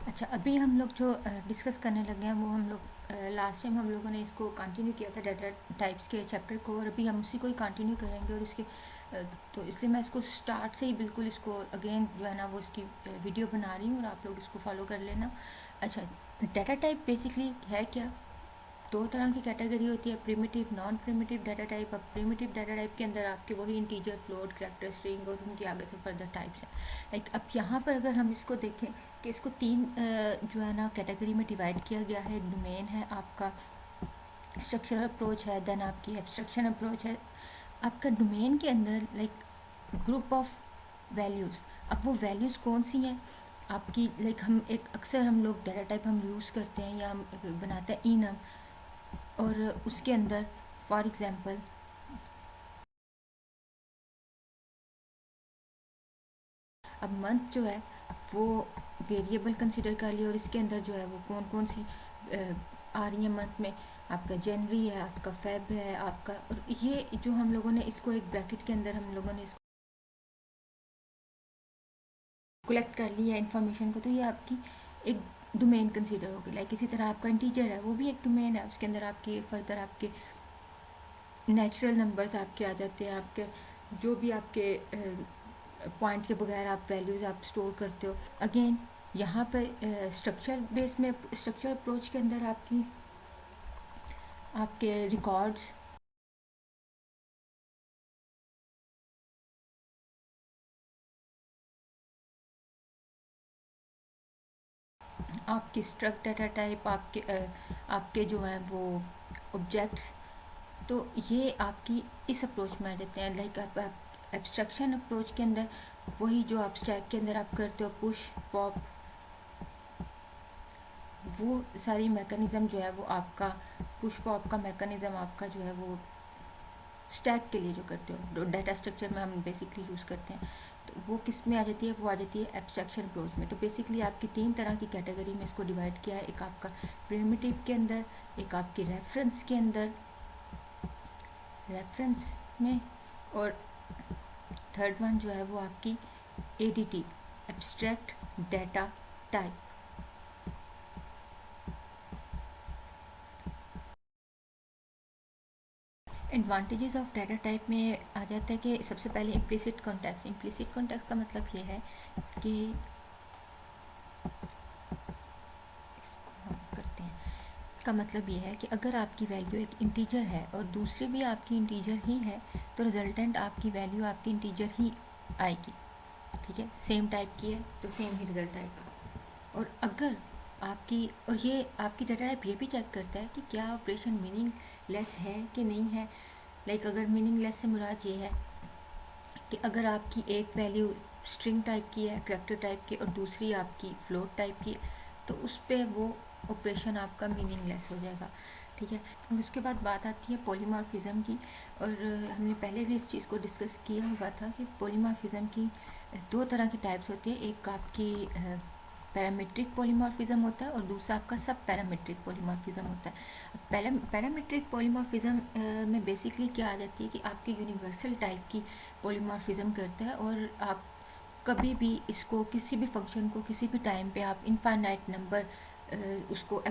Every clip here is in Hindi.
अच्छा, अभी हम लोग जो डिस्कस करने लगे हैं वो हम लोग लास्ट टाइम हम लोगों ने इसको कंटिन्यू किया था डाटा टाइप्स के चैप्टर को, और अभी हम उसी को ही कंटिन्यू करेंगे। और इसके तो इसलिए मैं इसको स्टार्ट से ही बिल्कुल इसको अगेन जो है ना वो इसकी वीडियो बना रही हूँ, और आप लोग इसको फॉलो कर लेना। अच्छा, डाटा टाइप बेसिकली है क्या? दो तरह की कैटेगरी होती है, primitive non primitive data type. अब प्रिमिटिव डाटा टाइप के अंदर आपके वही इंटीजर, फ्लोट, कैरेक्टर, स्ट्रिंग और उनके आगे से फर्दर टाइप्स हैं। लाइक अब यहाँ पर अगर हम इसको देखें कि इसको तीन जो है ना कैटेगरी में डिवाइड किया गया है। डोमेन है आपका, स्ट्रक्चरल अप्रोच है, देन आपकी एब्स्ट्रक्शन अप्रोच है। आपका डोमेन के अंदर लाइक ग्रुप ऑफ वैल्यूज़। अब वो वैल्यूज़ कौन सी हैं आपकी? लाइक हम एक अक्सर हम लोग डाटा टाइप हम यूज़ करते हैं या हम बनाते हैं इनम, और उसके अंदर फॉर एग्ज़ाम्पल अब मंथ जो है वो वेरिएबल कंसिडर कर लिया, और इसके अंदर जो है वो कौन कौन सी आ रही है मंथ में। आपका जनवरी है, आपका फेब है, आपका, और ये जो हम लोगों ने इसको एक ब्रैकेट के अंदर हम लोगों ने इसको कलेक्ट कर लिया इन्फॉर्मेशन को, तो ये आपकी एक डोमेन कंसिडर होगी। लाइक इसी तरह आपका इंटीजर है, वो भी एक डोमेन है। उसके अंदर आपके फर्दर आपके नेचुरल नंबर्स आपके आ जाते हैं, आपके जो भी आपके पॉइंट के बगैर आप वैल्यूज़ आप स्टोर करते हो। अगेन यहाँ पर स्ट्रक्चर बेस में, स्ट्रक्चर अप्रोच के अंदर आपकी आपके रिकॉर्ड्स, आपकी स्ट्रक्ट डाटा टाइप, आपके जो हैं वो ऑब्जेक्ट्स, तो ये आपकी इस अप्रोच में आ जाते हैं। लाइक आप एब्स्ट्रक्शन अप्रोच के अंदर वही जो आप स्टैक के अंदर आप करते हो, पुश पॉप, वो सारी मैकेनिज़्म जो है वो आपका पुश पॉप का मैकेनिज़्म आपका जो है वो स्टैक के लिए जो करते हो, डाटा स्ट्रक्चर में हम बेसिकली यूज़ करते हैं, तो वो किस में आ जाती है? वो आ जाती है एब्स्ट्रक्शन अप्रोच में। तो बेसिकली आपकी तीन तरह की कैटेगरी में इसको डिवाइड किया है। एक आपका प्रिमिटिव के अंदर, एक आपके रेफरेंस के अंदर, रेफरेंस में, और थर्ड वन जो है वो आपकी ADT, abstract data type. Advantages of data type में आ जाता है कि सबसे पहले इम्प्लिसिट कॉन्टेक्स्ट। इम्प्लिसिट कॉन्टेक्स्ट का मतलब ये है कि इसको हम करते हैं, का मतलब ये है कि अगर आपकी वैल्यू एक इंटीजर है और दूसरी भी आपकी इंटीजर ही है, तो रिजल्टेंट आपकी वैल्यू आपकी इंटीजर ही आएगी। ठीक है, सेम टाइप की है तो सेम ही रिजल्ट आएगा। और अगर आपकी, और ये आपकी डाटा टाइप ये भी चेक करता है कि क्या ऑपरेशन मीनिंग लेस है कि नहीं है। लाइक अगर मीनिंग लेस से मुराद ये है कि अगर आपकी एक वैल्यू स्ट्रिंग टाइप की है, करैक्टर टाइप की, और दूसरी आपकी फ्लोट टाइप की, तो उस पर वो ऑपरेशन आपका मीनिंगलेस हो जाएगा। ठीक है, और उसके बाद बात आती है पॉलीमॉर्फिज्म की। और हमने पहले भी इस चीज़ को डिस्कस किया हुआ था कि पॉलीमॉर्फिज्म की दो तरह की टाइप्स होती है। एक आपकी पैरामीट्रिक पॉलीमॉर्फिज्म होता है, और दूसरा आपका सब पैरामीट्रिक पॉलीमॉर्फिज्म होता है। पैरामीट्रिक पॉलीमॉर्फिज्म में बेसिकली क्या आ जाती है कि आपके यूनिवर्सल टाइप की पॉलीमॉर्फिज्म करता है, और आप कभी भी इसको, किसी भी फंक्शन को किसी भी टाइम पे आप इनफाइनाइट नंबर उसको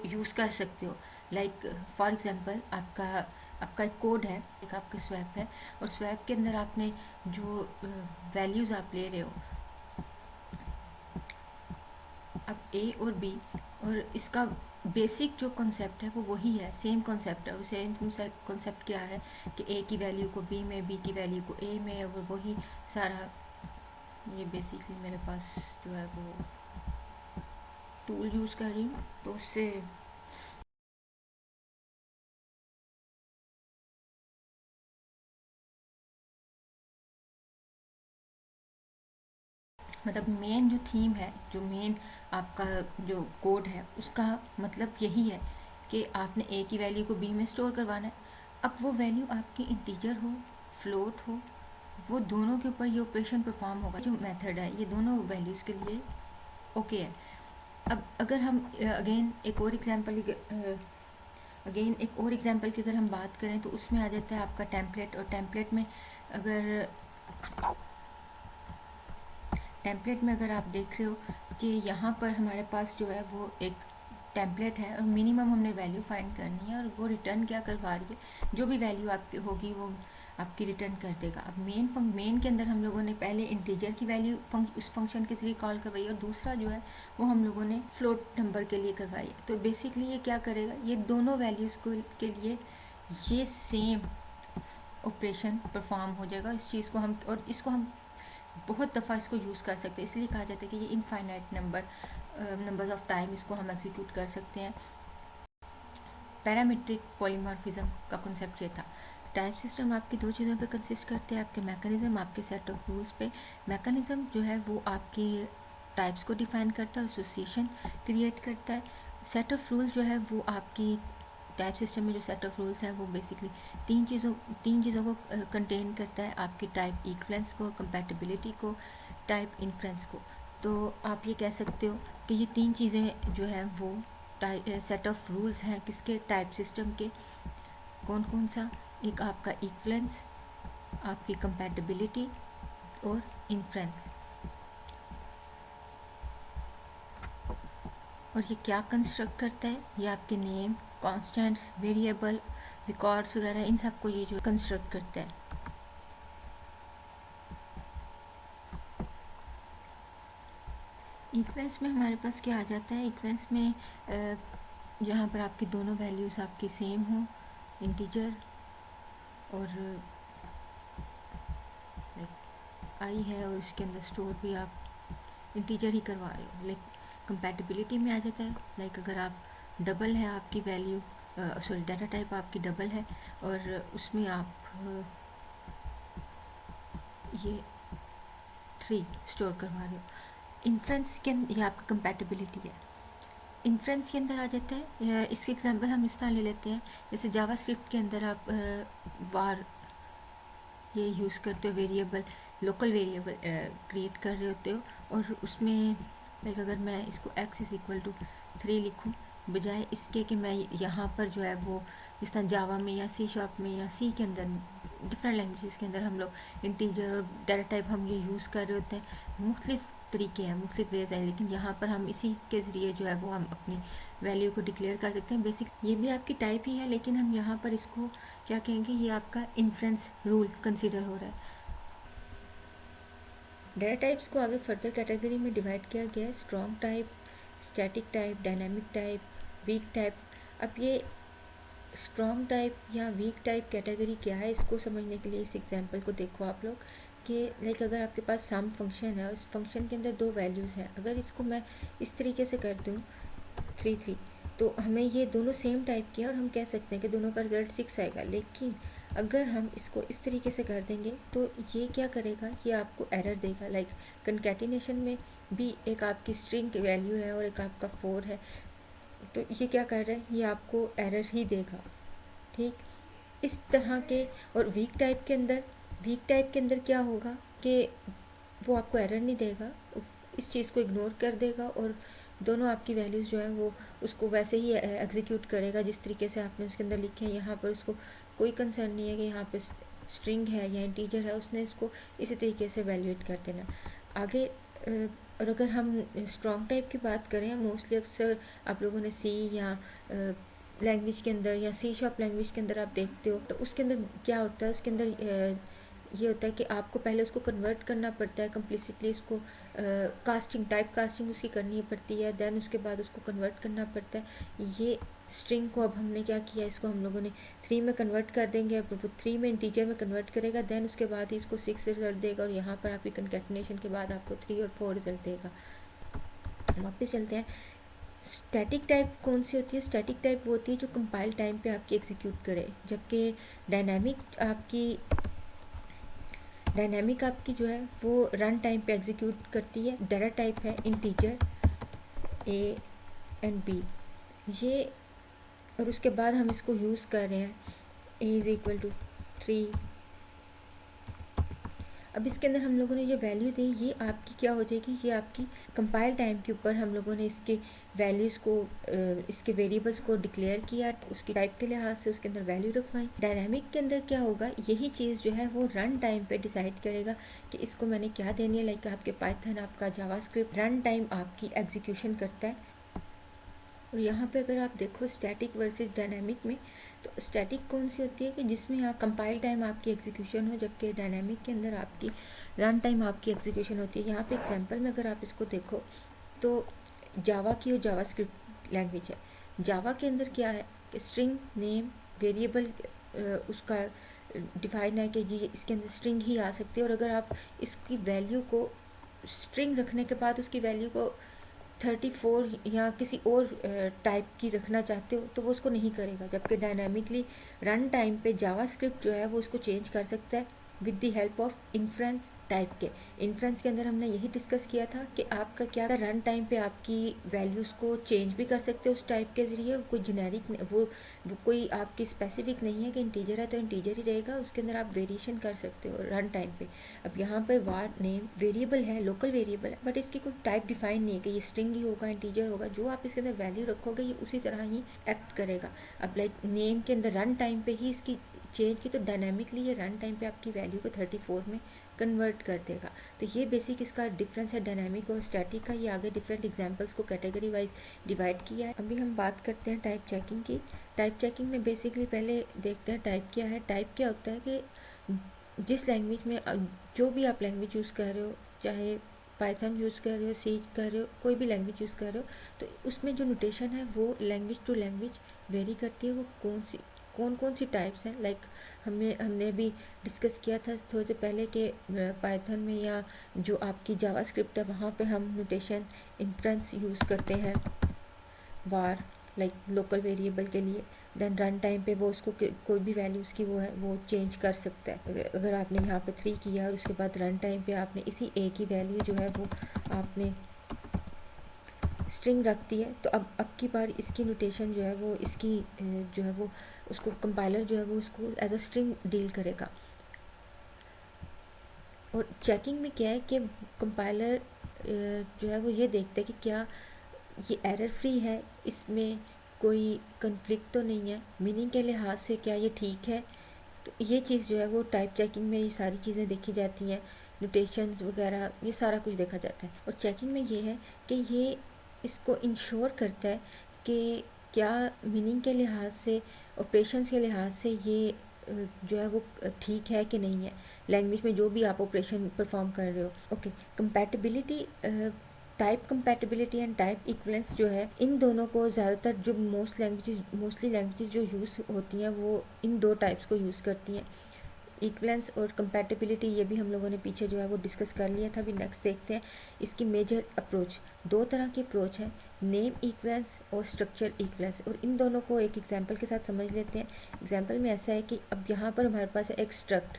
यूज़ कर सकते हो। लाइक फॉर एग्जांपल आपका आपका एक कोड है, एक आपका स्वैप है, और स्वैप के अंदर आपने जो वैल्यूज़ आप ले रहे हो, अब ए और बी, और इसका बेसिक जो कॉन्सेप्ट है वो वही है, सेम कॉन्सेप्ट है। और सेम कॉन्सेप्ट क्या है कि ए की वैल्यू को बी में, बी की वैल्यू को ए में, और वही सारा। ये बेसिकली मेरे पास जो है वो टूल यूज़ कर रही हूँ, तो उससे मतलब मेन जो थीम है, जो मेन आपका जो कोड है, उसका मतलब यही है कि आपने ए की वैल्यू को बी में स्टोर करवाना है। अब वो वैल्यू आपकी इंटीजर हो, फ्लोट हो, वो दोनों के ऊपर ये ऑपरेशन परफॉर्म होगा। जो मेथड है ये दोनों वैल्यूज़ के लिए ओके है। अब अगर हम अगेन एक और एग्जांपल की अगर हम बात करें, तो उसमें आ जाता है आपका टेम्पलेट। और टेम्पलेट में अगर टेम्पलेट में अगर आप देख रहे हो कि यहाँ पर हमारे पास जो है वो एक टेम्पलेट है और मिनिमम हमने वैल्यू फाइंड करनी है और वो रिटर्न क्या करवा रही है, जो भी वैल्यू आपकी होगी वो आपकी रिटर्न कर देगा। अब मेन के अंदर हम लोगों ने पहले इंटीजर की वैल्यू उस फंक्शन के जरिए कॉल करवाई और दूसरा जो है वो हम लोगों ने फ्लोट नंबर के लिए करवाई है। तो बेसिकली ये क्या करेगा, ये दोनों वैल्यूज़ के लिए ये सेम ऑपरेशन परफॉर्म हो जाएगा। इस चीज़ को हम, और इसको हम बहुत दफ़ा इसको यूज़ कर सकते हैं, इसलिए कहा जाता है कि ये इनफाइनाइट नंबर्स ऑफ टाइम इसको हम एग्जीक्यूट कर सकते हैं। पैरामीट्रिक पॉलीमॉर्फिज्म का कॉन्सेप्ट ये था। टाइप सिस्टम आपकी दो चीज़ों पे कंसिस्ट करते हैं, आपके मैकेनिज्म, आपके सेट ऑफ रूल्स पे। मैकेनिज्म जो है वो आपके टाइप्स को डिफाइन करता है, एसोसिएशन क्रिएट करता है। सेट ऑफ रूल जो है वो आपकी टाइप सिस्टम में जो सेट ऑफ रूल्स हैं वो बेसिकली तीन चीज़ों को कंटेन करता है, आपकी टाइप इक्विवेलेंस को, कंपैटिबिलिटी को, टाइप इन्फ्रेंस को। तो आप ये कह सकते हो कि ये तीन चीज़ें जो हैं वो सेट ऑफ रूल्स हैं किसके, टाइप सिस्टम के। कौन कौन सा, एक आपका इक्विवेलेंस, आपकी कंपैटिबिलिटी और इन्फ्रेंस। और ये क्या कंस्ट्रक्ट करता है, ये आपके नेम, कॉन्स्टेंट्स, वेरिएबल, रिकॉर्ड्स वगैरह, इन सब को ये जो कंस्ट्रक्ट करता है। इक्वेंस में हमारे पास क्या आ जाता है, इक्वेंस में जहाँ पर आपकी दोनों वैल्यूज़ आपकी सेम हो, इंटीजर और आई है और इसके अंदर स्टोर भी आप इंटीजर ही करवा रहे हो। लाइक कंपैटिबिलिटी में आ जाता है, लाइक अगर आप डबल है आपकी वैल्यू, सॉरी डाटा टाइप आपकी डबल है और उसमें आप ये 3 स्टोर करवा रहे हो। इन्फ्रेंस के अंदर ये आपका कंपैटिबिलिटी है। इन्फ्रेंस के अंदर आ जाता है, इसके एग्जांपल हम इस तरह ले लेते हैं, जैसे जावा स्क्रिप्ट के अंदर आप वार ये यूज़ करते हो, वेरिएबल, लोकल वेरिएबल क्रिएट कर रहे होते हो और उसमें लाइक अगर मैं इसको x इज़ इक्वल टू 3 लिखूँ, बजाय इसके कि मैं यहाँ पर जो है वो जिस तरह जावा में या सी शार्प में या सी के अंदर डिफरेंट लैंग्वेजेस के अंदर हम लोग इंटीजर और डाटा टाइप हम ये यूज़ कर रहे होते हैं, मुख्तलिफ तरीके हैं, मुख्तलिफ वेज हैं, लेकिन यहाँ पर हम इसी के ज़रिए जो है वो हम अपनी वैल्यू को डिक्लेयर कर सकते हैं। बेसिक ये भी आपकी टाइप ही है, लेकिन हम यहाँ पर इसको क्या कहेंगे, ये आपका इन्फ्रेंस रूल कंसिडर हो रहा है। डाटा टाइप्स को आगे फर्दर कैटेगरी में डिवाइड किया गया है, strong type, static type, dynamic type, weak type. अब ये स्ट्रॉन्ग टाइप या वीक टाइप कैटेगरी क्या है, इसको समझने के लिए इस एग्जांपल को देखो आप लोग कि लाइक अगर आपके पास सम फंक्शन है, उस फंक्शन के अंदर दो वैल्यूज़ हैं, अगर इसको मैं इस तरीके से कर दूँ 3 तो हमें ये दोनों सेम टाइप के हैं और हम कह सकते हैं कि दोनों का रिजल्ट 6 आएगा। लेकिन अगर हम इसको इस तरीके से कर देंगे तो ये क्या करेगा, ये आपको एरर देगा। लाइक कंकैटिनेशन में भी एक आपकी स्ट्रिंग वैल्यू है और एक आपका 4 है, तो ये क्या कर रहा है, ये आपको एरर ही देगा। ठीक इस तरह के। और वीक टाइप के अंदर क्या होगा कि वो आपको एरर नहीं देगा, इस चीज़ को इग्नोर कर देगा और दोनों आपकी वैल्यूज़ जो है वो उसको वैसे ही एग्जीक्यूट करेगा जिस तरीके से आपने उसके अंदर लिखे हैं। यहाँ पर उसको कोई कंसर्न नहीं है कि यहाँ पे स्ट्रिंग है या इंटीजर है, उसने इसको इसी तरीके से वैल्यूएट कर देना आगे। और अगर हम स्ट्रॉन्ग टाइप की बात करें, मोस्टली अक्सर आप लोगों ने सी या लैंग्वेज के अंदर या सी शार्प लैंग्वेज के अंदर आप देखते हो, तो उसके अंदर क्या होता है, उसके अंदर ये होता है कि आपको पहले उसको कन्वर्ट करना पड़ता है कम्प्लिसिटली, उसको कास्टिंग, टाइप कास्टिंग उसकी करनी पड़ती है, देन उसके बाद उसको कन्वर्ट करना पड़ता है। ये स्ट्रिंग को अब हमने क्या किया, इसको हम लोगों ने 3 में कन्वर्ट कर देंगे। अब वो 3 में इंटीजर में कन्वर्ट करेगा, देन उसके बाद ही इसको 6 रिजल्ट देगा और यहाँ पर आपकी कंकैटिनेशन के बाद आपको 3 और 4 रिजल्ट देगा। वापस चलते हैं, स्टैटिक टाइप कौन सी होती है, स्टैटिक टाइप वो होती है जो कंपाइल टाइम पे आपकी एग्जीक्यूट करे, जबकि डायनामिक आपकी जो है वो रन टाइम पे एग्जीक्यूट करती है। डाटा टाइप है इंटीजर ए एंड बी ये, और उसके बाद हम इसको यूज़ कर रहे हैं ए इज़ इक्वल टू 3 अब इसके अंदर हम लोगों ने जो वैल्यू दी ये आपकी क्या हो जाएगी, ये आपकी कंपाइल टाइम के ऊपर हम लोगों ने इसके वैल्यूज़ को इसके वेरिएबल्स को डिक्लेयर किया, उसकी टाइप के लिहाज से उसके अंदर वैल्यू रखवाई। डायनामिक के अंदर क्या होगा, यही चीज़ जो है वो रन टाइम पे डिसाइड करेगा कि इसको मैंने क्या देनी है। लाइक आपके पाइथन, आपका जावास्क्रिप्ट रन टाइम आपकी एग्जीक्यूशन करता है। और यहाँ पे अगर आप देखो स्टैटिक वर्सेस डायनामिक में, तो स्टैटिक कौन सी होती है कि जिसमें आप कंपाइल टाइम आपकी एग्जीक्यूशन हो, जबकि डायनामिक के अंदर आपकी रन टाइम आपकी एग्जीक्यूशन होती है। यहाँ पे एग्जांपल में अगर आप इसको देखो तो जावा की और जावास्क्रिप्ट लैंग्वेज है। जावा के अंदर क्या है कि स्ट्रिंग नेम वेरिएबल उसका डिफाइन है कि जी इसके अंदर स्ट्रिंग ही आ सकती है, और अगर आप इसकी वैल्यू को स्ट्रिंग रखने के बाद उसकी वैल्यू को 34 या किसी और टाइप की रखना चाहते हो तो वो उसको नहीं करेगा। जबकि डायनामिकली रन टाइम पे जावास्क्रिप्ट जो है वो उसको चेंज कर सकता है with the help of inference type के। इन्फ्रेंस के अंदर हमने यही डिस्कस किया था कि आपका क्या रन टाइम पे आपकी वैल्यूज़ को चेंज भी कर सकते हो उस टाइप के ज़रिए। कोई जेनेरिक वो कोई आपकी स्पेसिफिक नहीं है कि इंटीजर है तो इंटीजर ही रहेगा, उसके अंदर आप वेरिएशन कर सकते हो रन टाइम पे। अब यहाँ पे वार नेम वेरिएबल है, लोकल वेरिएबल है, बट इसकी कोई टाइप डिफाइन नहीं है कि ये स्ट्रिंग ही होगा इंटीजर होगा। जो आप इसके अंदर वैल्यू रखोगे ये उसी तरह ही एक्ट करेगा। अब लाइक नेम के अंदर रन टाइम पे ही इसकी चेंज की, तो डायनामिकली ये रन टाइम पे आपकी वैल्यू को 34 में कन्वर्ट कर देगा। तो ये बेसिक इसका डिफरेंस है डायनामिक और स्टैटिक का। ये आगे डिफरेंट एग्जांपल्स को कैटेगरी वाइज डिवाइड किया है। अभी हम बात करते हैं टाइप चेकिंग की। टाइप चेकिंग में बेसिकली पहले देखते हैं टाइप क्या है। टाइप क्या होता है कि जिस लैंग्वेज में जो भी आप लैंग्वेज यूज़ कर रहे हो, चाहे पाइथन यूज़ कर रहे हो, सी कर रहे हो, कोई भी लैंग्वेज यूज़ कर रहे हो, तो उसमें जो नोटेशन है वो लैंग्वेज टू लैंग्वेज वेरी करती है। वो कौन कौन सी टाइप्स हैं, लाइक हमने अभी डिस्कस किया था थोड़ी देर पहले कि पाइथन में या जो आपकी जावास्क्रिप्ट है वहाँ पे हम नोटेशन इन्फ्रेंस यूज़ करते हैं वार, लाइक लोकल वेरिएबल के लिए। देन रन टाइम पे वो उसको कोई भी वैल्यू उसकी वो है वो चेंज कर सकता है। अगर आपने यहाँ पे 3 किया और उसके बाद रन टाइम पे आपने इसी ए की वैल्यू जो है वो आपने स्ट्रिंग रखती है, तो अब की बार इसकी नोटेशन जो है वो इसकी जो है वो उसको कंपाइलर जो है वो उसको एज अ स्ट्रिंग डील करेगा। और चेकिंग में क्या है कि कंपाइलर जो है वो ये देखता है कि क्या ये एरर फ्री है, इसमें कोई कन्फ्लिक्ट तो नहीं है, मीनिंग के लिहाज से क्या ये ठीक है। तो ये चीज़ जो है वो टाइप चेकिंग में ये सारी चीज़ें देखी जाती हैं, नोटेशंस वगैरह ये सारा कुछ देखा जाता है। और चेकिंग में ये है कि ये इसको इंश्योर करता है कि क्या मीनिंग के लिहाज से, ऑपरेशंस के लिहाज से ये जो है वो ठीक है कि नहीं है, लैंग्वेज में जो भी आप ऑपरेशन परफॉर्म कर रहे हो। Okay, compatibility, type compatibility and type equivalence जो है, इन दोनों को ज़्यादातर जो मोस्टली लैंग्वेजेस जो यूज़ होती हैं वो इन दो टाइप्स को यूज़ करती हैं। इक्विवेलेंस और कंपैटिबिलिटी ये भी हम लोगों ने पीछे जो है वो डिस्कस कर लिया था। अभी नेक्स्ट देखते हैं इसकी मेजर अप्रोच। दो तरह की अप्रोच है, नेम इक्विवेलेंस और स्ट्रक्चर इक्विवेलेंस, और इन दोनों को एक एग्जांपल के साथ समझ लेते हैं। एग्जांपल में ऐसा है कि अब यहाँ पर हमारे पास है एक स्ट्रक्ट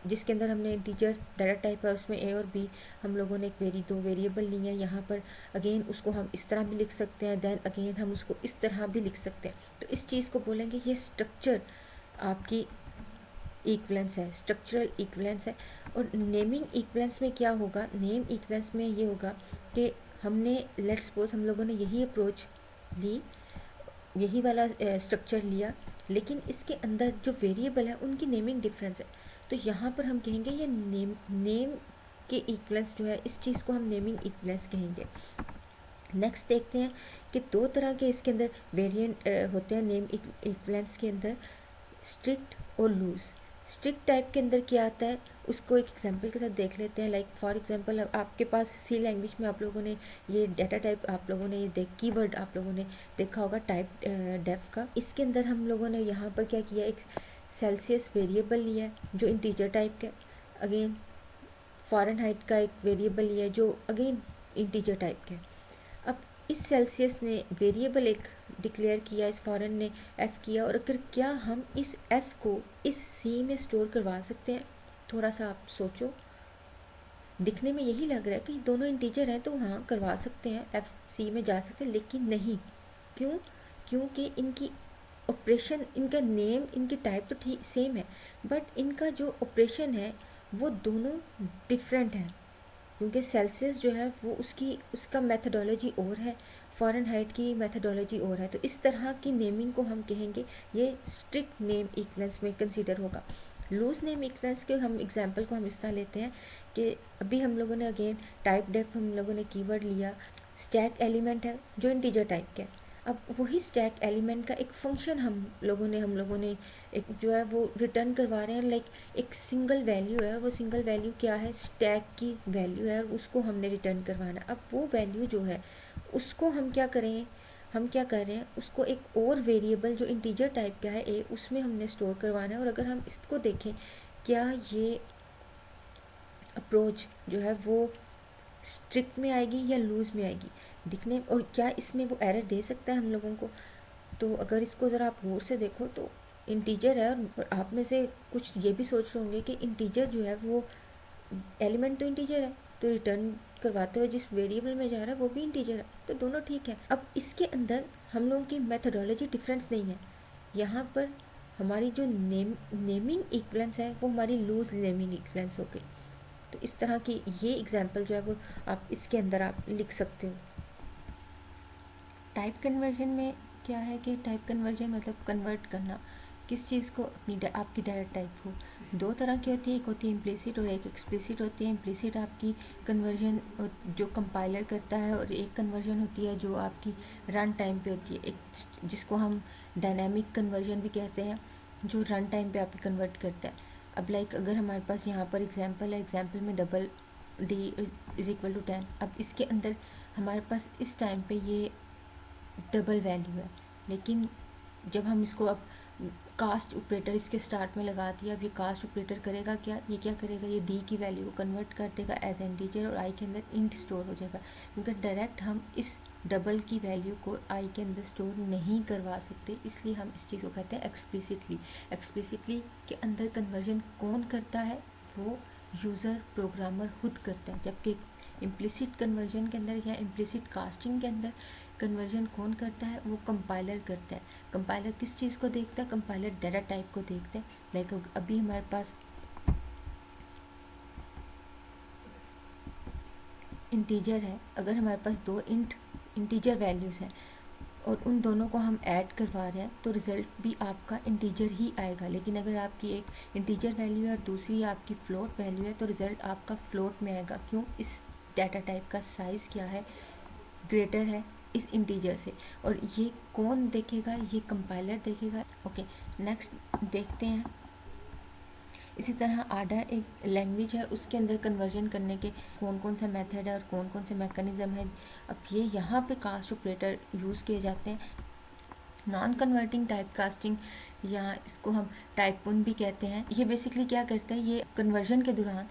जिसके अंदर हमने इंटीजर डाटा टाइप है, उसमें ए और बी हम लोगों ने दो वेरिएबल ली है। यहाँ पर अगेन उसको हम इस तरह भी लिख सकते हैं, देन अगेन हम उसको इस तरह भी लिख सकते हैं। तो इस चीज़ को बोलेंगे ये स्ट्रक्चर आपकी इक्विवेलेंस है, स्ट्रक्चरल इक्विवेलेंस है। और नेमिंग इक्विवेलेंस में क्या होगा, नेम इक्विवेलेंस में ये होगा कि हमने लेट्स सपोज हम लोगों ने यही अप्रोच ली, यही वाला स्ट्रक्चर लिया, लेकिन इसके अंदर जो वेरिएबल है उनकी नेमिंग डिफरेंस है। तो यहाँ पर हम कहेंगे ये नेम के इक्विवेलेंस जो है, इस चीज़ को हम नेमिंग इक्विवेलेंस कहेंगे। नेक्स्ट देखते हैं कि दो तरह के इसके अंदर वेरिएंट होते हैं नेम इक्विवेलेंस के अंदर, स्ट्रिक्ट और लूज। स्ट्रिक्ट टाइप के अंदर क्या आता है उसको एक एग्जांपल के साथ देख लेते हैं। लाइक फॉर एग्जांपल आपके पास सी लैंग्वेज में आप लोगों ने ये डाटा टाइप आप लोगों ने ये कीवर्ड आप लोगों ने देखा होगा टाइप डेफ का। इसके अंदर हम लोगों ने यहाँ पर क्या किया, एक सेल्सियस वेरिएबल लिया है जो इंटीजर टाइप का, अगेन फ़ारेनहाइट का एक वेरिएबल लिया है जो अगेन इंटीजर टाइप का। अब इस सेल्सियस ने वेरिएबल एक डिक्लेयर किया, इस फॉरेन ने एफ़ किया, और अगर क्या हम इस एफ़ को इस सी में स्टोर करवा सकते हैं? थोड़ा सा आप सोचो, दिखने में यही लग रहा है कि दोनों इंटीजर हैं तो हाँ करवा सकते हैं, एफ़ सी में जा सकते हैं, लेकिन नहीं। क्यों? क्योंकि इनकी ऑपरेशन, इनका नेम, इनकी टाइप तो ठीक सेम है, बट इनका जो ऑपरेशन है वो दोनों डिफरेंट हैं, क्योंकि सेल्सियस जो है वो उसका मेथडोलॉजी और है, फ़ारेनहाइट की मेथडोलॉजी और है। तो इस तरह की नेमिंग को हम कहेंगे ये स्ट्रिक्ट नेम इक्वलेंस में कंसीडर होगा। लूज नेम इक्वलेंस के हम एग्जांपल को हम इस तरह लेते हैं कि अभी हम लोगों ने अगेन टाइप डेफ हम लोगों ने कीवर्ड लिया, स्टैक एलिमेंट है जो इंटीजर टाइप के है। अब वही स्टैक एलिमेंट का एक फंक्शन हम लोगों ने एक जो है वो रिटर्न करवा रहे हैं, लाइक एक सिंगल वैल्यू है, वो सिंगल वैल्यू क्या है, स्टैक की वैल्यू है, और उसको हमने रिटर्न करवाना है। अब वो वैल्यू जो है उसको हम क्या करें, हम क्या कर रहे हैं, उसको एक और वेरिएबल जो इंटीजर टाइप का है ए, उसमें हमने स्टोर करवाना है। और अगर हम इसको देखें, क्या ये अप्रोच जो है वो स्ट्रिक्ट में आएगी या लूज़ में आएगी दिखने, और क्या इसमें वो एरर दे सकता है हम लोगों को। तो अगर इसको ज़रा आप गौर से देखो तो इंटीजर है, और आप में से कुछ ये भी सोच रहे होंगे कि इंटीजर जो है वो एलिमेंट तो इंटीजर है, तो रिटर्न करवाते हुए जिस वेरिएबल में जा रहा है वो भी इंटीजर है, तो दोनों ठीक है। अब इसके अंदर हम लोगों की मेथडोलॉजी डिफरेंस नहीं है, यहाँ पर हमारी जो नेमिंग इक्वलेंस है वो हमारी लूज नेमिंग इक्वलेंस हो गई। तो इस तरह की ये एग्जांपल जो है वो आप इसके अंदर आप लिख सकते हो। टाइप कन्वर्जन में क्या है कि टाइप कन्वर्जन मतलब कन्वर्ट करना किस चीज़ को अपनी आपकी डायरेक्ट टाइप को। दो तरह की होती है, एक होती है इम्प्लिसिट और एक एक्सप्लिसिट होती है। इम्प्लिसिट आपकी कन्वर्जन जो कंपाइलर करता है, और एक कन्वर्जन होती है जो आपकी रन टाइम पे होती है, एक जिसको हम डायनामिक कन्वर्जन भी कहते हैं, जो रन टाइम पे आपकी कन्वर्ट करता है। अब लाइक अगर हमारे पास यहाँ पर एग्जांपल है, एग्जांपल में double D is equal to 10। अब इसके अंदर हमारे पास इस टाइम पे ये डबल वैल्यू है, लेकिन जब हम इसको अब कास्ट ऑपरेटर इसके स्टार्ट में लगा दिया, अब ये कास्ट ऑपरेटर करेगा क्या, ये क्या करेगा, ये डी की वैल्यू को कन्वर्ट कर देगा एज इंटीजर, और आई के अंदर इंट स्टोर हो जाएगा, क्योंकि डायरेक्ट हम इस डबल की वैल्यू को आई के अंदर स्टोर नहीं करवा सकते, इसलिए हम इस चीज़ को कहते हैं एक्सप्लिसिटली। एक्सप्लिसिटली के अंदर कन्वर्जन कौन करता है, वो यूज़र प्रोग्रामर खुद करता है, जबकि इम्प्लिसिट कन्वर्जन के अंदर या इम्प्लिसिट कास्टिंग के अंदर कन्वर्जन कौन करता है, वो कंपाइलर करता है। कंपाइलर किस चीज़ को देखता है, कंपाइलर डाटा टाइप को देखता है। लाइक अभी हमारे पास इंटीजर है, अगर हमारे पास दो इंटीजर वैल्यूज़ हैं और उन दोनों को हम ऐड करवा रहे हैं, तो रिज़ल्ट भी आपका इंटीजर ही आएगा। लेकिन अगर आपकी एक इंटीजर वैल्यू है और दूसरी आपकी फ्लोट वैल्यू है, तो रिज़ल्ट आपका फ्लोट में आएगा। क्यों, इस डाटा टाइप का साइज़ क्या है, ग्रेटर है इस इंटीजर से। और ये कौन देखेगा, ये कंपाइलर देखेगा। ओके, नेक्स्ट देखते हैं। इसी तरह आडा एक लैंग्वेज है, उसके अंदर कन्वर्जन करने के कौन कौन सा मेथड है और कौन कौन से मैकेनिज़्म है। अब ये यहाँ पे कास्ट ऑपरेटर यूज़ किए जाते हैं। नॉन कन्वर्टिंग टाइप कास्टिंग, या इसको हम टाइपुन भी कहते हैं, ये बेसिकली क्या करता है, ये कन्वर्जन के दौरान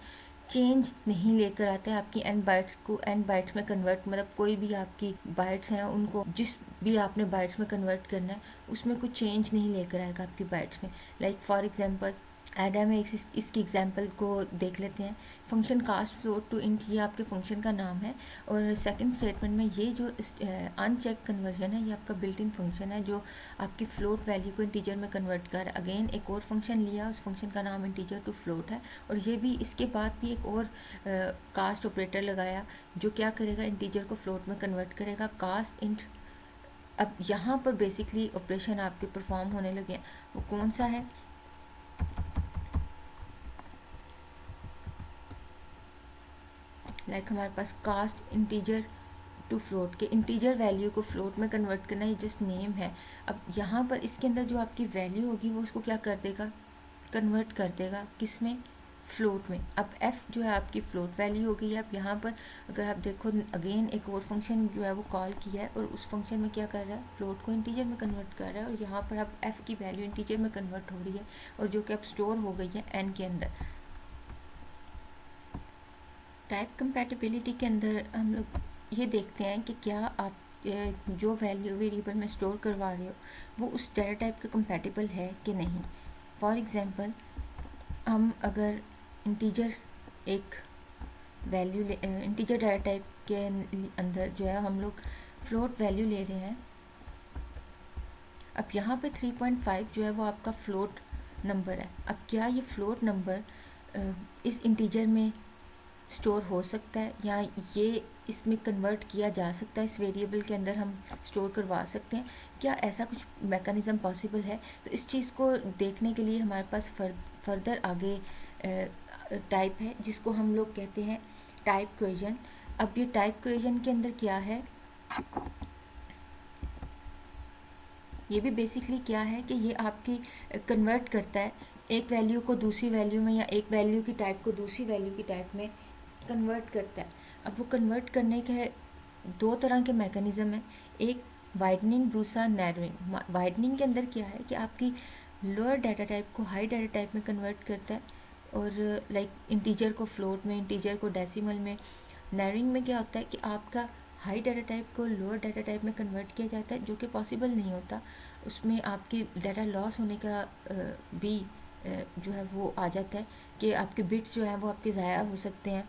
चेंज नहीं लेकर आता है आपकी एंड बाइट्स को एंड बाइट्स में कन्वर्ट, मतलब कोई भी आपकी बाइट्स हैं उनको जिस भी आपने बाइट्स में कन्वर्ट करना है उसमें कुछ चेंज नहीं लेकर आएगा आपकी बाइट्स में। लाइक फॉर एग्जांपल एडा में इसकी एग्जांपल को देख लेते हैं। Function cast float to int, ये आपके फंक्शन का नाम है। और सेकंड स्टेटमेंट में ये जो अनचेक कन्वर्जन है, ये आपका बिल्ट इन फंक्शन है जो आपकी फ्लोट वैल्यू को इंटीजर में कन्वर्ट कर। अगेन एक और फंक्शन लिया, उस फंक्शन का नाम इंटीजर टू फ्लोट है। और ये भी इसके बाद भी एक और कास्ट ऑपरेटर लगाया जो क्या करेगा, इंटीजर को फ्लोट में कन्वर्ट करेगा, कास्ट इंट। अब यहाँ पर बेसिकली ऑपरेशन आपके परफॉर्म होने लगे हैं, वो कौन सा है, लाइक हमारे पास कास्ट इंटीजर टू फ्लोट के इंटीजर वैल्यू को फ्लोट में कन्वर्ट करना, ये जस्ट नेम है। अब यहाँ पर इसके अंदर जो आपकी वैल्यू होगी वो उसको क्या कर देगा, कन्वर्ट कर देगा किस में, फ्लोट में। अब f जो है आपकी फ्लोट वैल्यू हो गई है। अब यहाँ पर अगर आप देखो अगेन एक और फंक्शन जो है वो कॉल किया है, और उस फंक्शन में क्या कर रहा है, फ्लोट को इंटीजर में कन्वर्ट कर रहा है, और यहाँ पर अब f की वैल्यू इंटीजर में कन्वर्ट हो रही है, और जो कि अब स्टोर हो गई है n के अंदर। टाइप कंपैटिबिलिटी के अंदर हम लोग ये देखते हैं कि क्या आप जो वैल्यू वेरिएबल में स्टोर करवा रहे हो वो उस डाटा टाइप के कंपैटिबल है कि नहीं। फॉर एग्जांपल हम अगर इंटीजर एक वैल्यू इंटीजर डाटा टाइप के अंदर जो है हम लोग फ्लोट वैल्यू ले रहे हैं। अब यहाँ पे 3.5 जो है वो आपका फ्लोट नंबर है। अब क्या ये फ्लोट नंबर इस इंटीजर में स्टोर हो सकता है, या ये इसमें कन्वर्ट किया जा सकता है, इस वेरिएबल के अंदर हम स्टोर करवा सकते हैं, क्या ऐसा कुछ मैकेनिज़्म पॉसिबल है? तो इस चीज़ को देखने के लिए हमारे पास फर्दर आगे टाइप है जिसको हम लोग कहते हैं टाइप क्वेश्चन। अब ये टाइप क्वेश्चन के अंदर क्या है, ये भी बेसिकली क्या है कि ये आपकी कन्वर्ट करता है एक वैल्यू को दूसरी वैल्यू में, या एक वैल्यू की टाइप को दूसरी वैल्यू की टाइप में कन्वर्ट करता है। अब वो कन्वर्ट करने के दो तरह के मैकेनिज़्म हैं, एक वाइडनिंग, दूसरा नैरोइंग। वाइडनिंग के अंदर क्या है कि आपकी लोअर डाटा टाइप को हाई डाटा टाइप में कन्वर्ट करता है, और लाइक इंटीजर को फ्लोट में, इंटीजर को डेसिमल में। नैरोइंग में क्या होता है कि आपका हाई डाटा टाइप को लोअर डाटा टाइप में कन्वर्ट किया जाता है, जो कि पॉसिबल नहीं होता। उसमें आपकी डाटा लॉस होने का भी जो है वो आ जाता है, कि आपके बिट्स जो हैं वो आपके ज़ाया हो सकते हैं।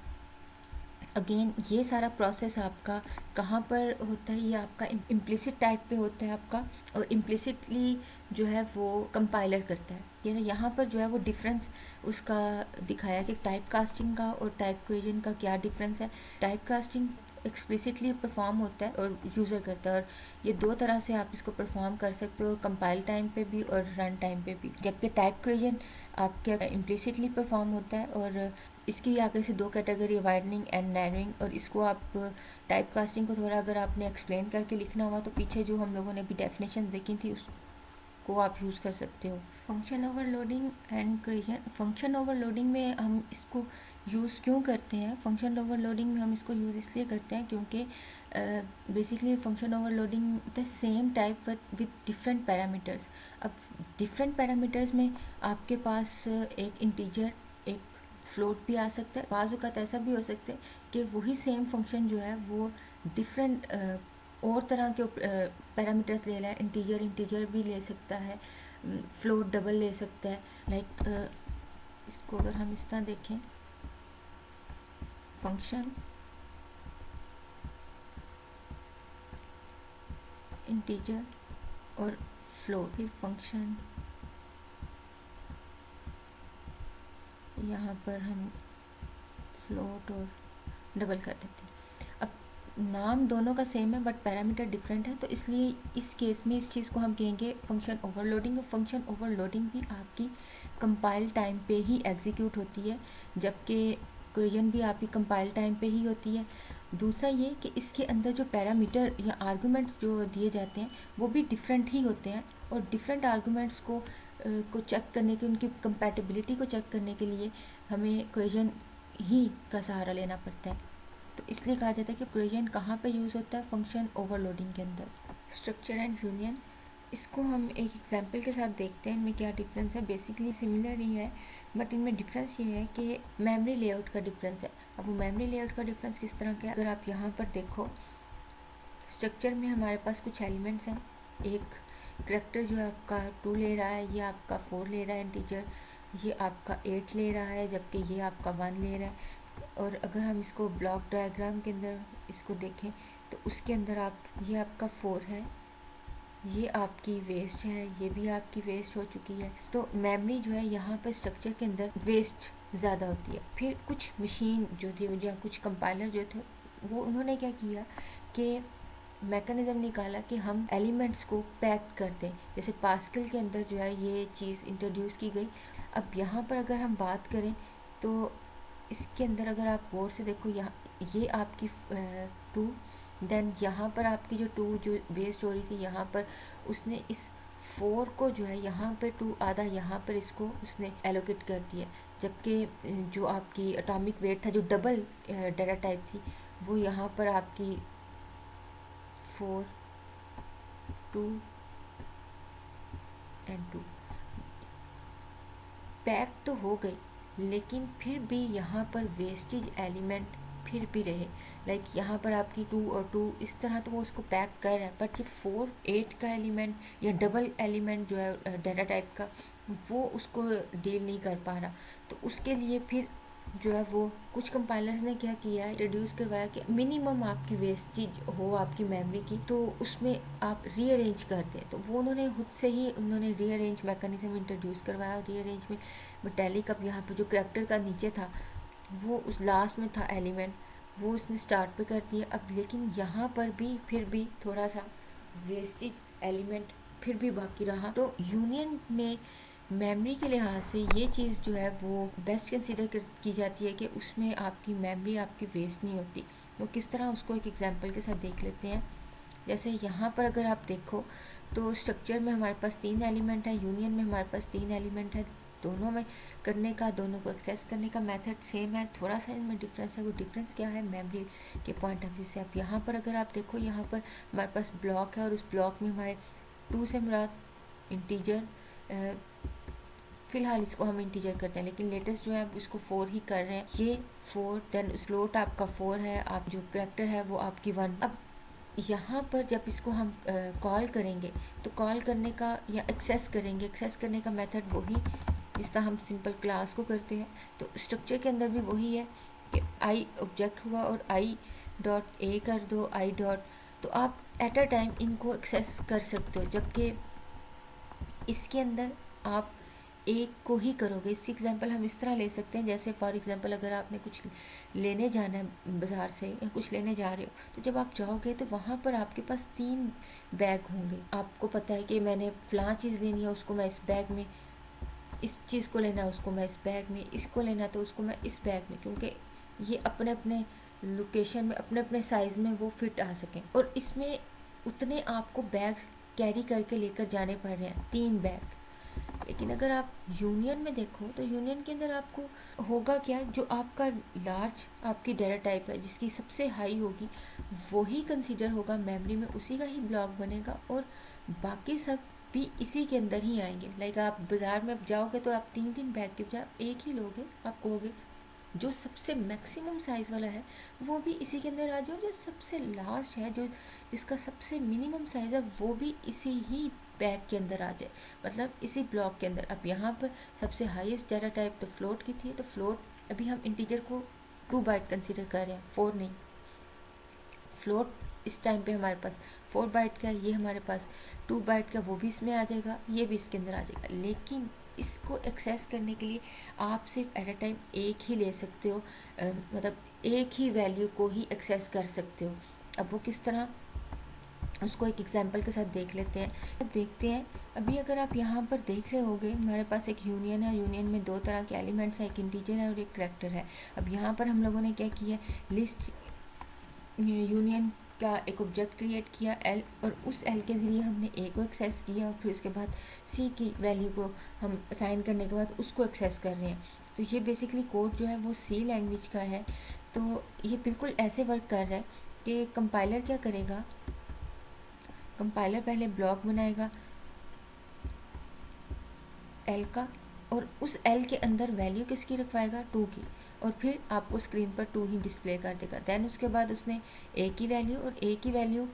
अगेन ये सारा प्रोसेस आपका कहाँ पर होता है, ये आपका इम्प्लिसिट टाइप पे होता है आपका, और इम्प्लिसिटली जो है वो कंपाइलर करता है। ये यहाँ पर जो है वो डिफरेंस उसका दिखाया कि टाइप कास्टिंग का और टाइप क्वेश्चन का क्या डिफरेंस है। टाइप कास्टिंग एक्सप्लिसिटली परफॉर्म होता है और यूज़र करता है, और ये दो तरह से आप इसको परफॉर्म कर सकते हो, कंपाइल टाइम पे भी और रन टाइम पे भी। जबकि टाइप क्वेश्चन आपके इम्प्लिसिटली परफॉर्म होता है, और इसकी भी आगे से दो कैटेगरी, वाइडनिंग एंड नैरोइंग। और इसको आप टाइप कास्टिंग को थोड़ा अगर आपने एक्सप्लेन करके लिखना हुआ तो पीछे जो हम लोगों ने भी डेफिनेशन देखी थी उसको आप यूज़ कर सकते हो। Function overloading and creation. Function overloading में हम इसको यूज़ क्यों करते हैं? फंक्शन ओवरलोडिंग में हम इसको यूज़ इसलिए करते हैं क्योंकि basically function overloading the same type with different parameters. अब डिफरेंट पैरामीटर्स में आपके पास एक इंटीजर, एक फ्लोट भी आ सकता है। बाज़ औक़ात ऐसा भी हो सकता है कि वही सेम फंक्शन जो है वो डिफरेंट और तरह के पैरामीटर्स ले रहा है। इंटीजर इंटीजर भी ले सकता है, फ्लोट डबल ले सकता है। लाइक इसको अगर हम इस तरह देखें, फंक्शन इंटीजर और फ्लोट, फिर फंक्शन यहाँ पर हम फ्लोट और डबल कर देते हैं। अब नाम दोनों का सेम है बट पैरामीटर डिफरेंट है, तो इसलिए इस केस में इस चीज़ को हम कहेंगे फंक्शन ओवरलोडिंग। और फंक्शन ओवरलोडिंग भी आपकी कंपाइल टाइम पे ही एग्जीक्यूट होती है, जबकि क्वेश्चन भी आपकी कंपाइल टाइम पे ही होती है। दूसरा ये कि इसके अंदर जो पैरामीटर या आर्गूमेंट्स जो दिए जाते हैं वो भी डिफरेंट ही होते हैं, और डिफरेंट आर्गूमेंट्स को चेक करने के, उनकी कंपैटिबिलिटी को चेक करने के लिए हमें क्वेश्चन ही का सहारा लेना पड़ता है। तो इसलिए कहा जाता है कि क्वेश्चन कहाँ पे यूज़ होता है? फंक्शन ओवरलोडिंग के अंदर। स्ट्रक्चर एंड यूनियन, इसको हम एक एग्जांपल के साथ देखते हैं इनमें क्या डिफरेंस है। बेसिकली सिमिलर ही है बट इनमें डिफरेंस ये है कि मेमोरी लेआउट का डिफरेंस है। अब वो मेमोरी लेआउट का डिफरेंस किस तरह का है, अगर आप यहाँ पर देखो, स्ट्रक्चर में हमारे पास कुछ एलिमेंट्स हैं। एक करैक्टर जो है आपका 2 ले रहा है, ये आपका 4 ले रहा है इंटीजर, ये आपका 8 ले रहा है, जबकि ये आपका 1 ले रहा है। और अगर हम इसको ब्लॉक डायग्राम के अंदर इसको देखें तो उसके अंदर आप, ये आपका 4 है, ये आपकी वेस्ट है, ये भी आपकी वेस्ट हो चुकी है। तो मेमोरी जो है यहाँ पर स्ट्रक्चर के अंदर वेस्ट ज़्यादा होती है। फिर कुछ मशीन जो थी या कुछ कंपाइलर जो थे वो उन्होंने क्या किया कि मैकेनिज़्म निकाला कि हम एलिमेंट्स को पैक कर दें। जैसे पास्कल के अंदर जो है ये चीज़ इंट्रोड्यूस की गई। अब यहाँ पर अगर हम बात करें तो इसके अंदर अगर आप गौर से देखो, यहाँ ये आपकी 2, देन यहाँ पर आपकी जो 2 जो वेस्ट हो रही थी, यहाँ पर उसने इस 4 को जो है यहाँ पे 2 आधा यहाँ पर इसको उसने एलोकेट कर दिया। जबकि जो आपकी एटॉमिक वेट था, जो डबल डाटा टाइप थी, वो यहाँ पर आपकी 4, 2 एंड 2 पैक तो हो गई, लेकिन फिर भी यहाँ पर वेस्टेज एलिमेंट फिर भी रहे। लाइक यहाँ पर आपकी 2 और 2 इस तरह तो वो उसको पैक कर रहा है, बट ये 4, 8 का एलिमेंट या डबल एलिमेंट जो है डाटा टाइप का, वो उसको डील नहीं कर पा रहा। तो उसके लिए फिर जो है वो कुछ कंपाइलर्स ने क्या किया है, इंट्रोड्यूस करवाया कि मिनिमम आपकी वेस्टेज हो आपकी मेमोरी की, तो उसमें आप रीअरेंज कर दें। तो वो उन्होंने खुद से ही उन्होंने रीअरेंज मैकेनिज्म इंट्रोड्यूस करवाया। और रीअरेंज में मेटेलिक, अब यहाँ पे जो करैक्टर का नीचे था वो उस लास्ट में था एलिमेंट, वो उसने स्टार्ट पे कर दिया। अब लेकिन यहाँ पर भी फिर भी थोड़ा सा वेस्टेज एलिमेंट फिर भी बाकी रहा। तो यूनियन में मेमोरी के लिहाज से ये चीज़ जो है वो बेस्ट कंसिडर की जाती है कि उसमें आपकी मेमोरी आपकी वेस्ट नहीं होती। तो किस तरह उसको एक एग्जांपल के साथ देख लेते हैं। जैसे यहाँ पर अगर आप देखो तो स्ट्रक्चर में हमारे पास 3 एलिमेंट है, यूनियन में हमारे पास 3 एलिमेंट है। दोनों में करने का, दोनों को एक्सेस करने का मेथड सेम है, थोड़ा सा इनमें डिफरेंस है। वो डिफरेंस क्या है, मेमोरी के पॉइंट ऑफ व्यू से। अब यहाँ पर अगर आप देखो, यहाँ पर हमारे पास ब्लॉक है और उस ब्लॉक में हमारे 2 से मुराद इंटीजर, फिलहाल इसको हम इंटीजर करते हैं, लेकिन लेटेस्ट जो है आप इसको 4 ही कर रहे हैं। ये 4, देन स्लोट आपका 4 है, आप जो करेक्टर है वो आपकी 1। अब यहाँ पर जब इसको हम कॉल करेंगे तो कॉल करने का या एक्सेस करेंगे, एक्सेस करने का मेथड वही जिस तरह हम सिंपल क्लास को करते हैं। तो स्ट्रक्चर के अंदर भी वही है कि आई ऑब्जेक्ट हुआ और आई डॉट ए कर दो, आई डॉट, तो आप एट अ टाइम इनको एक्सेस कर सकते हो। जबकि इसके अंदर आप एक को ही करोगे। इसकी एग्जांपल हम इस तरह ले सकते हैं, जैसे फॉर एग्जांपल अगर आपने कुछ लेने जाना है बाज़ार से या कुछ लेने जा रहे हो, तो जब आप जाओगे तो वहाँ पर आपके पास 3 बैग होंगे। आपको पता है कि मैंने फ़लाँ चीज़ लेनी है, उसको मैं इस बैग में, इस चीज़ को लेना है उसको मैं इस बैग में, इसको लेना तो उसको मैं इस बैग में, क्योंकि ये अपने अपने लोकेशन में अपने अपने साइज़ में वो फिट आ सकें। और इसमें उतने आपको बैग्स कैरी करके लेकर जाने पड़ रहे हैं, 3 बैग। लेकिन अगर आप यूनियन में देखो तो यूनियन के अंदर आपको होगा क्या, जो आपका लार्ज आपकी डाटा टाइप है जिसकी सबसे हाई होगी वही कंसीडर होगा मेमोरी में, उसी का ही ब्लॉक बनेगा और बाकी सब भी इसी के अंदर ही आएंगे। लाइक आप बाज़ार में अब जाओगे तो आप 3 बैग के बजाय एक ही लोगे। आप कहोगे जो सबसे मैक्सिमम साइज़ वाला है वो भी इसी के अंदर आ जाए, और जो सबसे लास्ट है, जो जिसका सबसे मिनिमम साइज़ है, वो भी इसी ही बैग के अंदर आ जाए, मतलब इसी ब्लॉक के अंदर। अब यहाँ पर सबसे हाईएस्ट डाटा टाइप तो फ्लोट की थी, तो फ्लोट अभी हम इंटीजर को 2 बाइट कंसीडर कर रहे हैं, 4 नहीं। फ्लोट इस टाइम पे हमारे पास 4 बाइट का, ये हमारे पास 2 बाइट का, वो भी इसमें आ जाएगा, ये भी इसके अंदर आ जाएगा। लेकिन इसको एक्सेस करने के लिए आप सिर्फ एट अ टाइम एक ही ले सकते हो, मतलब एक ही वैल्यू को ही एक्सेस कर सकते हो। अब वो किस तरह, उसको एक एग्जांपल के साथ देख लेते हैं। अब देखते हैं, अभी अगर आप यहाँ पर देख रहे होगे हमारे पास एक यूनियन है, यूनियन में 2 तरह के एलिमेंट्स हैं, एक इंटीजर है और एक करैक्टर है। अब यहाँ पर हम लोगों ने क्या किया, लिस्ट यूनियन का एक ऑब्जेक्ट क्रिएट किया एल, और उस एल के ज़रिए हमने ए को एक्सेस किया, और फिर उसके बाद सी की वैल्यू को हम असाइन करने के बाद उसको एक्सेस कर रहे हैं। तो ये बेसिकली कोड जो है वो सी लैंग्वेज का है। तो ये बिल्कुल ऐसे वर्क कर रहा है कि कंपाइलर क्या करेगा, कंपाइलर पहले ब्लॉक बनाएगा एल का, और उस एल के अंदर वैल्यू किसकी रखवाएगा, 2 की, और फिर आपको स्क्रीन पर 2 ही डिस्प्ले कर देगा। देन उसके बाद उसने ए की वैल्यू, और ए की वैल्यू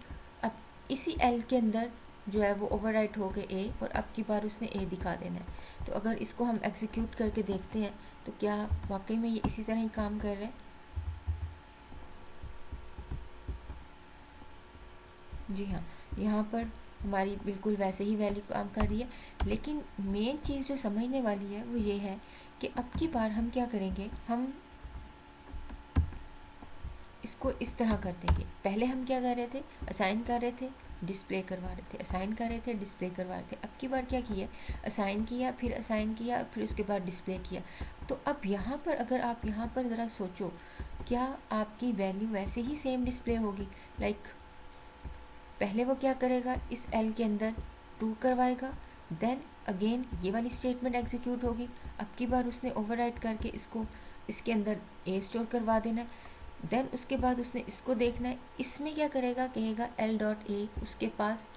अब इसी एल के अंदर जो है वो ओवरराइट हो गए ए, और अब की बार उसने ए दिखा देना है। तो अगर इसको हम एग्जीक्यूट करके देखते हैं तो क्या वाकई में ये इसी तरह ही काम कर रहा है। जी हाँ, यहाँ पर हमारी बिल्कुल वैसे ही वैल्यू काम कर रही है। लेकिन मेन चीज़ जो समझने वाली है वो ये है कि अब की बार हम क्या करेंगे, हम इसको इस तरह कर देंगे। पहले हम क्या कर रहे थे, असाइन कर रहे थे, डिस्प्ले करवा रहे थे, असाइन कर रहे थे, डिस्प्ले करवा रहे थे। अब की बार क्या किया, असाइन किया, फिर असाइन किया, फिर उसके बाद डिस्प्ले किया। तो अब यहाँ पर अगर आप यहाँ पर ज़रा सोचो, क्या आपकी वैल्यू वैसे ही सेम डिस्प्ले होगी। लाइक पहले वो क्या करेगा, इस एल के अंदर 2 करवाएगा, देन अगेन ये वाली स्टेटमेंट एग्जीक्यूट होगी। अब की बार उसने ओवरराइट करके इसको इसके अंदर ए स्टोर करवा देना है। देन उसके बाद उसने इसको देखना है, इसमें क्या करेगा, कहेगा एल डॉट ए उसके पास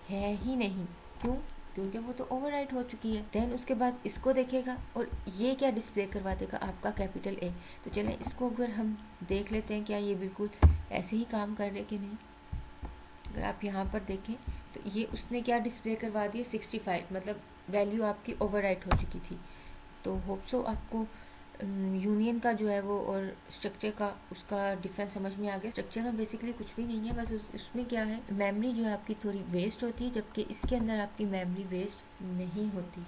है ही नहीं। क्यों, क्योंकि वो तो ओवरराइट हो चुकी है। देन उसके बाद इसको देखेगा और ये क्या डिस्प्ले करवा देगा, आपका कैपिटल ए। तो चलें इसको अगर हम देख लेते हैं क्या ये बिल्कुल ऐसे ही काम कर रहे कि नहीं। अगर आप यहाँ पर देखें तो ये उसने क्या डिस्प्ले करवा दिया, 65, मतलब वैल्यू आपकी ओवरराइट हो चुकी थी। तो होप सो आपको यूनियन का जो है वो और स्ट्रक्चर का उसका डिफरेंस समझ में आ गया। स्ट्रक्चर में बेसिकली कुछ भी नहीं है, बस उसमें क्या है, मेमोरी जो है आपकी थोड़ी वेस्ट होती है, जबकि इसके अंदर आपकी मेमोरी वेस्ट नहीं होती।